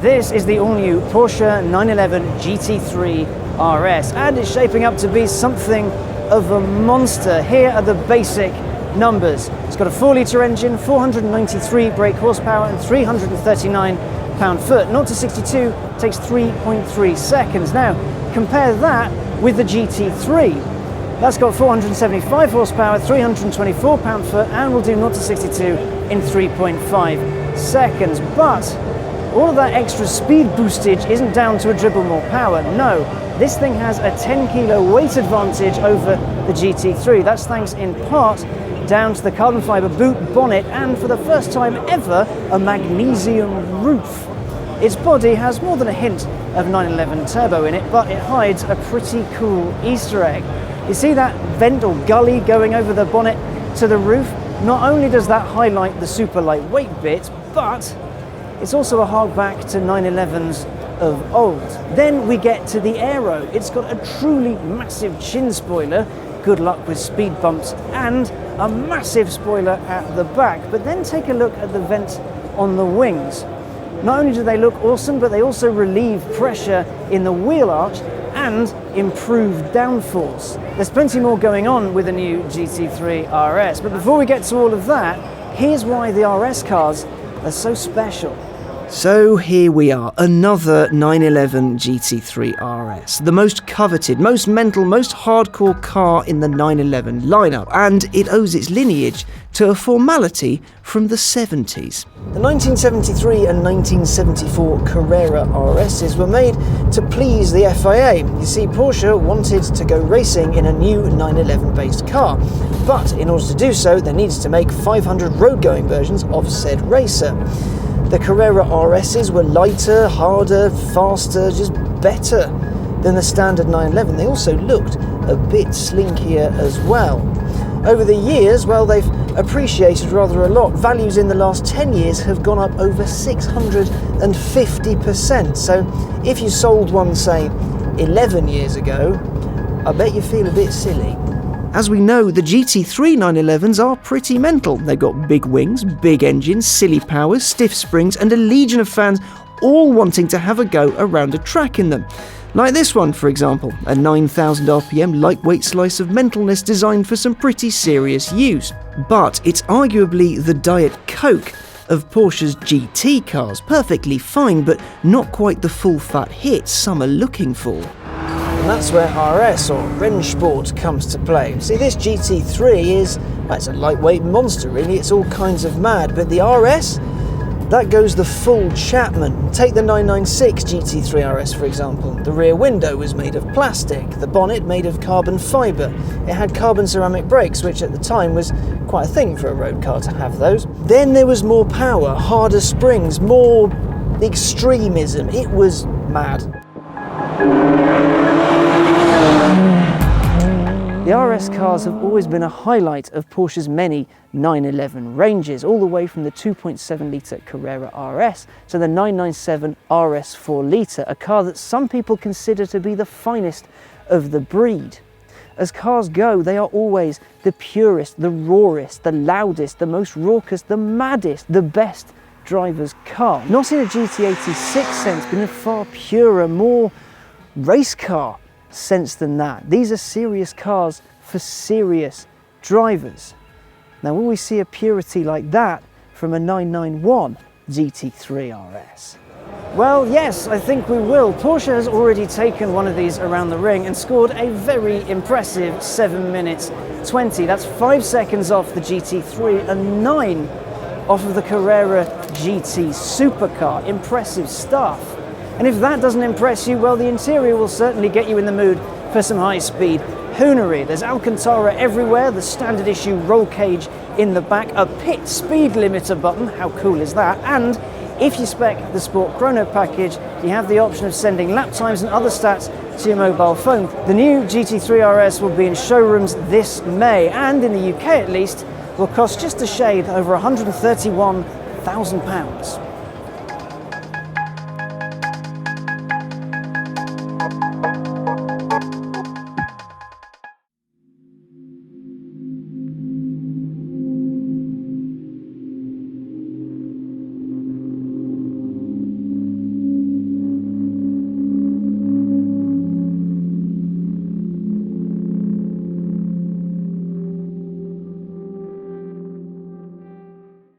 This is the all-new Porsche 911 GT3 RS, and it's shaping up to be something of a monster. Here are the basic numbers. It's got a 4-litre engine, 493 brake horsepower and 339 pound-foot. 0 to 62 takes 3.3 seconds. Now, compare that with the GT3. That's got 475 horsepower, 324 pound-foot, and will do 0 to 62 in 3.5 seconds. But all of that extra speed boostage isn't down to a dribble more power. No, this thing has a 10 kilo weight advantage over the GT3. That's thanks in part down to the carbon fiber boot, bonnet, and for the first time ever, a magnesium roof. Its body has more than a hint of 911 turbo in it, but it hides a pretty cool Easter egg. You see that vent or gully going over the bonnet to the roof? Not only does that highlight the super lightweight bit, but it's also a hark back to 911s of old. Then we get to the aero. It's got a truly massive chin spoiler, good luck with speed bumps, and a massive spoiler at the back. But then take a look at the vent on the wings. Not only do they look awesome, but they also relieve pressure in the wheel arch and improve downforce. There's plenty more going on with the new GT3 RS, but before we get to all of that, here's why the RS cars are so special. So here we are, another 911 GT3 RS, the most coveted, most mental, most hardcore car in the 911 lineup, and it owes its lineage to a formality from the 70s. The 1973 and 1974 Carrera RSs were made to please the FIA. You see, Porsche wanted to go racing in a new 911-based car, but in order to do so, they needed to make 500 road-going versions of said racer. The Carrera RSs were lighter, harder, faster, just better than the standard 911. They also looked a bit slinkier as well. Over the years, well, they've appreciated rather a lot. Values in the last 10 years have gone up over 650%. So if you sold one, say, 11 years ago, I bet you feel a bit silly. As we know, the GT3 911s are pretty mental. They've got big wings, big engines, silly powers, stiff springs, and a legion of fans all wanting to have a go around a track in them. Like this one, for example, a 9,000 RPM lightweight slice of mentalness designed for some pretty serious use. But it's arguably the Diet Coke of Porsche's GT cars, perfectly fine, but not quite the full fat hit some are looking for. And that's where RS or Rennsport comes to play. See, this GT3 is, well, it's a lightweight monster really, it's all kinds of mad, but the RS, that goes the full Chapman. Take the 996 GT3 RS for example. The rear window was made of plastic, the bonnet made of carbon fibre. It had carbon ceramic brakes, which at the time was quite a thing for a road car to have those. Then there was more power, harder springs, more extremism. It was mad. The RS cars have always been a highlight of Porsche's many 911 ranges, all the way from the 2.7-litre Carrera RS to the 997 RS 4-litre, a car that some people consider to be the finest of the breed. As cars go, they are always the purest, the rawest, the loudest, the most raucous, the maddest, the best driver's car. Not in a GT86 sense, but in a far purer, more race car sense than that. These are serious cars for serious drivers. Now, will we see a purity like that from a 991 GT3 RS? Well, yes, I think we will. Porsche has already taken one of these around the ring and scored a very impressive 7 minutes 20. That's 5 seconds off the GT3 and 9 off of the Carrera GT supercar. Impressive stuff. And if that doesn't impress you, well, the interior will certainly get you in the mood for some high-speed hoonery. There's Alcantara everywhere, the standard issue roll cage in the back, a pit speed limiter button, how cool is that? And if you spec the Sport Chrono package, you have the option of sending lap times and other stats to your mobile phone. The new GT3 RS will be in showrooms this May, and in the UK at least, will cost just a shade over £131,000.